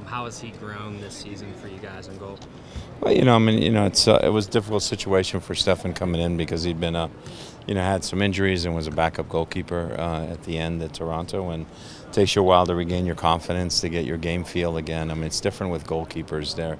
How has he grown this season for you guys in goal? Well, it was a difficult situation for Stefan coming in because he'd been had some injuries and was a backup goalkeeper at the end at Toronto, and it takes you a while to regain your confidence, to get your game feel again. I mean, it's different with goalkeepers there.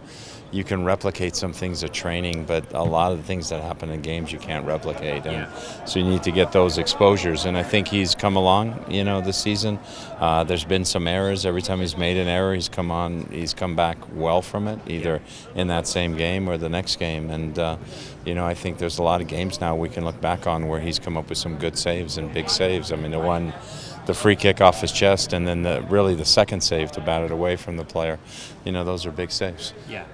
You can replicate some things at training, but a lot of the things that happen in games you can't replicate. And so you need to get those exposures. And I think he's come along, this season. There's been some errors. Every time he's made an error, he's come back well from it, either in that same game or the next game. And, I think there's a lot of games now we can look back on where he's come up with some good saves and big saves. I mean, the free kick off his chest, and then the second save to bat it away from the player. Those are big saves. Yeah.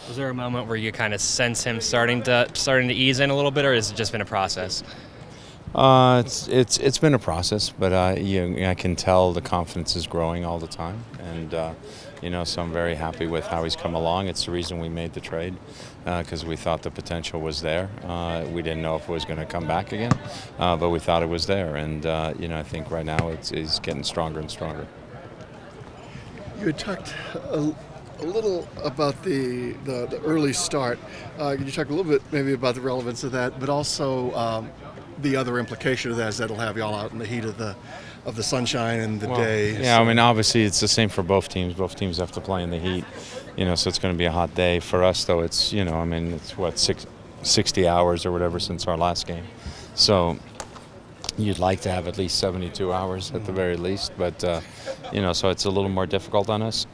Was there a moment where you kind of sense him starting to ease in a little bit, or has it just been a process? It's been a process, but I can tell the confidence is growing all the time, and so I'm very happy with how he's come along. It's the reason we made the trade, because we thought the potential was there. We didn't know if it was going to come back again, but we thought it was there, and I think right now it's getting stronger and stronger. You had talked a little about the early start. Could you talk a little bit maybe about the relevance of that, but also the other implication of that is that it'll have you all out in the heat of the sunshine and the day. Yeah, I mean, obviously it's the same for both teams. Both teams have to play in the heat, so it's going to be a hot day. For us, though, it's it's 60 hours or whatever since our last game. So you'd like to have at least 72 hours at the very least, but so it's a little more difficult on us.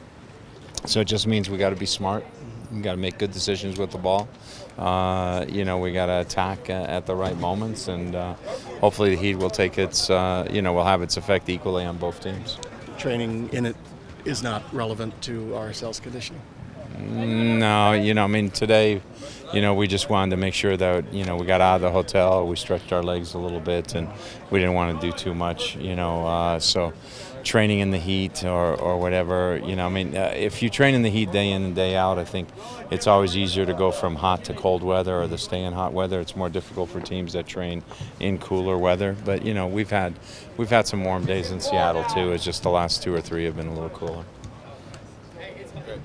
So it just means we got to be smart. We got to make good decisions with the ball. We got to attack at the right moments, and hopefully the heat will take will have its effect equally on both teams. Training in it is not relevant to RSL's conditioning. No, today, we just wanted to make sure that, we got out of the hotel, we stretched our legs a little bit, and we didn't want to do too much, so training in the heat or whatever, if you train in the heat day in and day out, I think it's always easier to go from hot to cold weather or to stay in hot weather. It's more difficult for teams that train in cooler weather, but, we've had some warm days in Seattle too. It's just the last 2 or 3 have been a little cooler.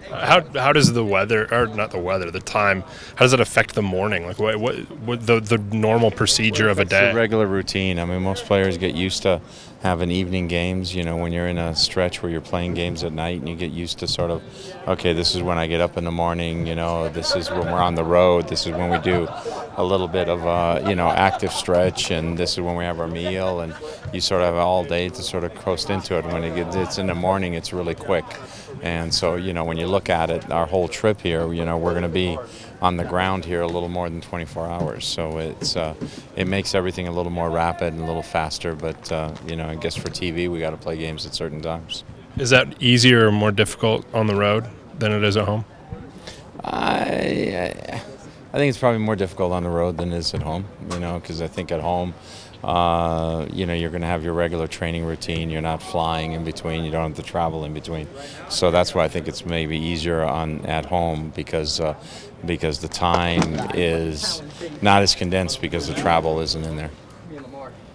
How does the weather, or not the weather, the time, how does it affect the morning? Like what the normal procedure of a day? It's a regular routine. I mean, most players get used to having evening games. When you're in a stretch where you're playing games at night, and you get used to sort of, okay, this is when I get up in the morning. This is when we're on the road. This is when we do a little bit of active stretch, and this is when we have our meal, and you sort of have all day to sort of coast into it. When it's in the morning, it's really quick. And so, when you look at it, our whole trip here, we're going to be on the ground here a little more than 24 hours. So it makes everything a little more rapid and a little faster. But, I guess for TV, we got to play games at certain times. Is that easier or more difficult on the road than it is at home? I think it's probably more difficult on the road than it is at home, because I think at home, you're going to have your regular training routine. You're not flying in between. You don't have to travel in between. So that's why I think it's maybe easier at home because the time is not as condensed because the travel isn't in there.